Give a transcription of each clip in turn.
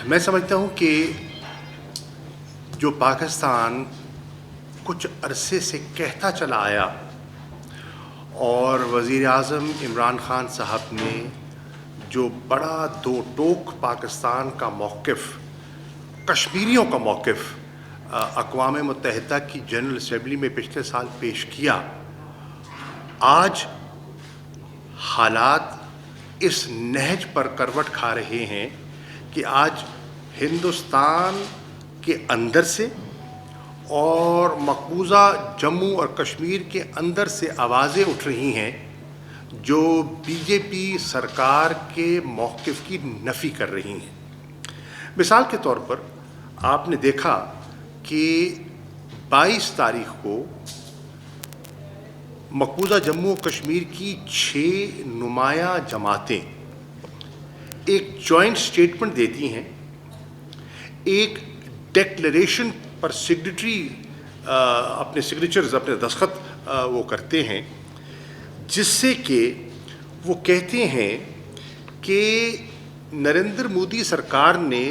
میں سمجھتا ہوں کہ جو پاکستان کچھ عرصے سے کہتا چلا آیا اور وزیر اعظم عمران خان صاحب نے جو بڑا دو ٹوک پاکستان کا موقف، کشمیریوں کا موقف اقوام متحدہ کی جنرل اسمبلی میں پچھلے سال پیش کیا، آج حالات اس نہج پر کروٹ کھا رہے ہیں کہ آج ہندوستان کے اندر سے اور مقبوضہ جموں اور کشمیر کے اندر سے آوازیں اٹھ رہی ہیں جو بی جے پی سرکار کے موقف کی نفی کر رہی ہیں۔ مثال کے طور پر آپ نے دیکھا کہ 22 تاریخ کو مقبوضہ جموں و کشمیر کی 6 نمایاں جماعتیں ایک جوائنٹ سٹیٹمنٹ دیتی ہیں، ایک ڈیکلریشن پر سگنیٹری اپنے سگنیچرز، اپنے دستخط وہ کرتے ہیں، جس سے کہ وہ کہتے ہیں کہ نریندر مودی سرکار نے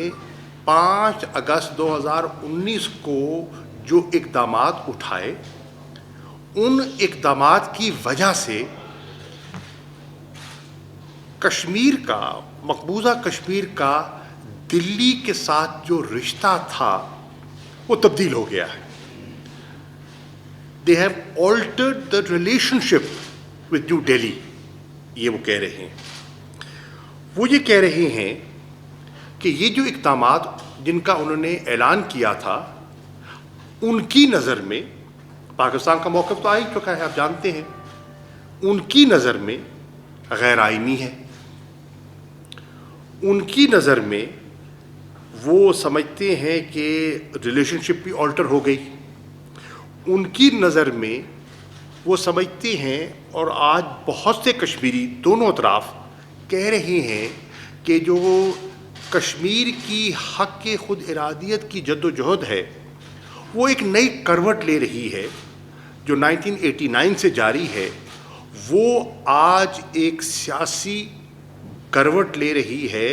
5 اگست 2019 کو جو اقدامات اٹھائے، ان اقدامات کی وجہ سے کشمیر کا، مقبوضہ کشمیر کا دلی کے ساتھ جو رشتہ تھا وہ تبدیل ہو گیا ہے۔ They have altered the relationship with New Delhi، یہ وہ کہہ رہے ہیں۔ وہ یہ کہہ رہے ہیں کہ یہ جو اقدامات جن کا انہوں نے اعلان کیا تھا، ان کی نظر میں پاکستان کا موقف تو آ ہی چکا ہے، آپ جانتے ہیں، ان کی نظر میں غیر آئینی ہے۔ ان کی نظر میں وہ سمجھتے ہیں کہ ریلیشن شپ بھی آلٹر ہو گئی۔ ان کی نظر میں وہ سمجھتے ہیں، اور آج بہت سے کشمیری دونوں اطراف کہہ رہے ہیں کہ جو کشمیر کی حق خود ارادیت کی جد و جہد ہے وہ ایک نئی کروٹ لے رہی ہے، جو 1989 سے جاری ہے، وہ آج ایک سیاسی کروٹ لے رہی ہے،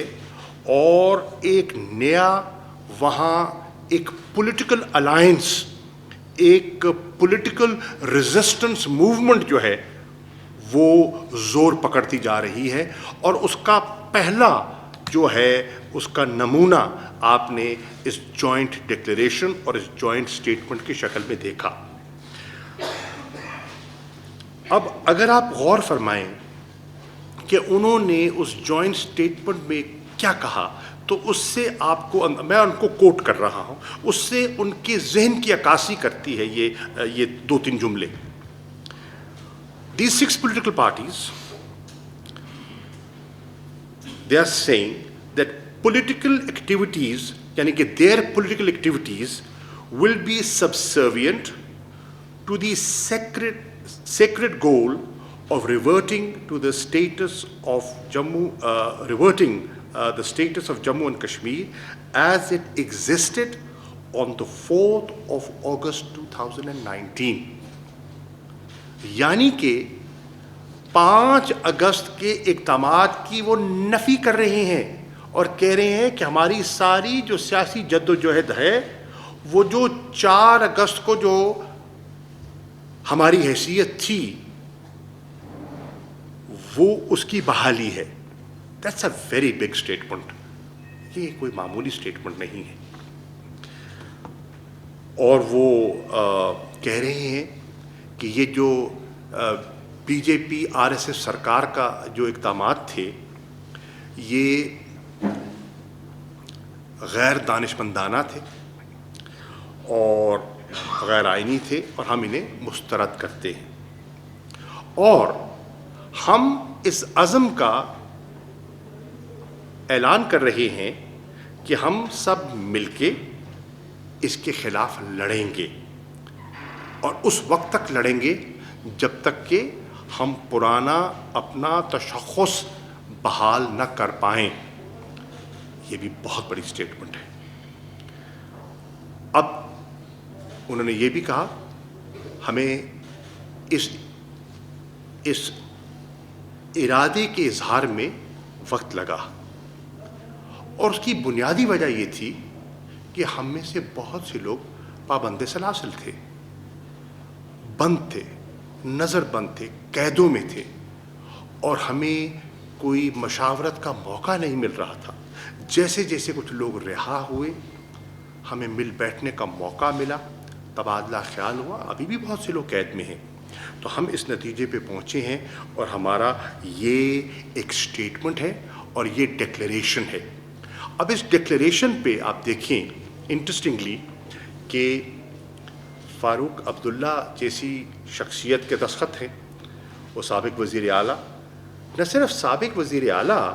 اور ایک نیا وہاں ایک پولیٹیکل الائنس، ایک پولیٹیکل ریزسٹنس موومنٹ جو ہے وہ زور پکڑتی جا رہی ہے، اور اس کا پہلا جو ہے اس کا نمونہ آپ نے اس جوائنٹ ڈکلیریشن اور اس جوائنٹ سٹیٹمنٹ کی شکل میں دیکھا۔ اب اگر آپ غور فرمائیں کہ انہوں نے اس جوائنٹ سٹیٹمنٹ میں کیا کہا، تو اس سے آپ کو، میں ان کو کوٹ کر رہا ہوں، اس سے ان کے ذہن کی عکاسی کرتی ہے یہ 2-3 جملے۔ These 6 political parties, they are saying that political activities, یعنی کہ their political activities will be subservient to the sacred goal of reverting to the status of the status of Jammu and Kashmir as it existed on the 4th of August 2019۔ یعنی کہ 5 اگست کے اقدامات کی وہ نفی کر رہے ہیں اور کہہ رہے ہیں کہ ہماری ساری جو سیاسی جد و جہد ہے، وہ جو 4 اگست کو جو ہماری حیثیت تھی وہ اس کی بحالی ہے۔ That's a very big statement، یہ کوئی معمولی اسٹیٹمنٹ نہیں ہے۔ اور وہ کہہ رہے ہیں کہ یہ جو بی جے پی RSS سرکار کا جو اقدامات تھے یہ غیر دانشمندانہ تھے اور غیر آئینی تھے، اور ہم انہیں مسترد کرتے ہیں، اور ہم اس عزم کا اعلان کر رہے ہیں کہ ہم سب مل کے اس کے خلاف لڑیں گے، اور اس وقت تک لڑیں گے جب تک کہ ہم پرانا اپنا تشخص بحال نہ کر پائیں۔ یہ بھی بہت بڑی سٹیٹمنٹ ہے۔ اب انہوں نے یہ بھی کہا ہمیں اس ارادے کے اظہار میں وقت لگا، اور اس کی بنیادی وجہ یہ تھی کہ ہم میں سے بہت سے لوگ پابند سلاسل تھے، بند تھے، نظر بند تھے، قیدوں میں تھے، اور ہمیں کوئی مشاورت کا موقع نہیں مل رہا تھا۔ جیسے جیسے کچھ لوگ رہا ہوئے، ہمیں مل بیٹھنے کا موقع ملا، تبادلہ خیال ہوا۔ ابھی بھی بہت سے لوگ قید میں ہیں، تو ہم اس نتیجے پہ پہنچے ہیں، اور ہمارا یہ ایک سٹیٹمنٹ ہے اور یہ ڈکلیریشن ہے۔ اب اس ڈکلیریشن پہ آپ دیکھیں انٹرسٹنگلی کہ فاروق عبداللہ جیسی شخصیت کے دستخط ہیں۔ وہ سابق وزیر اعلیٰ، نہ صرف سابق وزیر اعلیٰ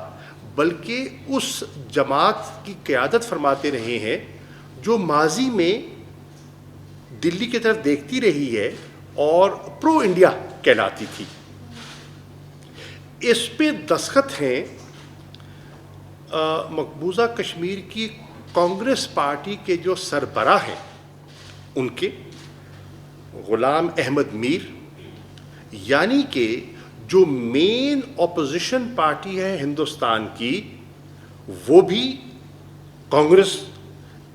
بلکہ اس جماعت کی قیادت فرماتے رہے ہیں جو ماضی میں دلی کی طرف دیکھتی رہی ہے اور پرو انڈیا کہلاتی تھی۔ اس پہ دستخط ہیں مقبوضہ کشمیر کی کانگریس پارٹی کے جو سربراہ ہیں ان کے، غلام احمد میر، یعنی کہ جو مین اپوزیشن پارٹی ہے ہندوستان کی، وہ بھی کانگریس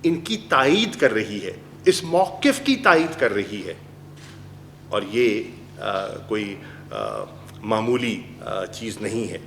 ان کی تائید کر رہی ہے، اس موقف کی تائید کر رہی ہے، اور یہ کوئی معمولی چیز نہیں ہے۔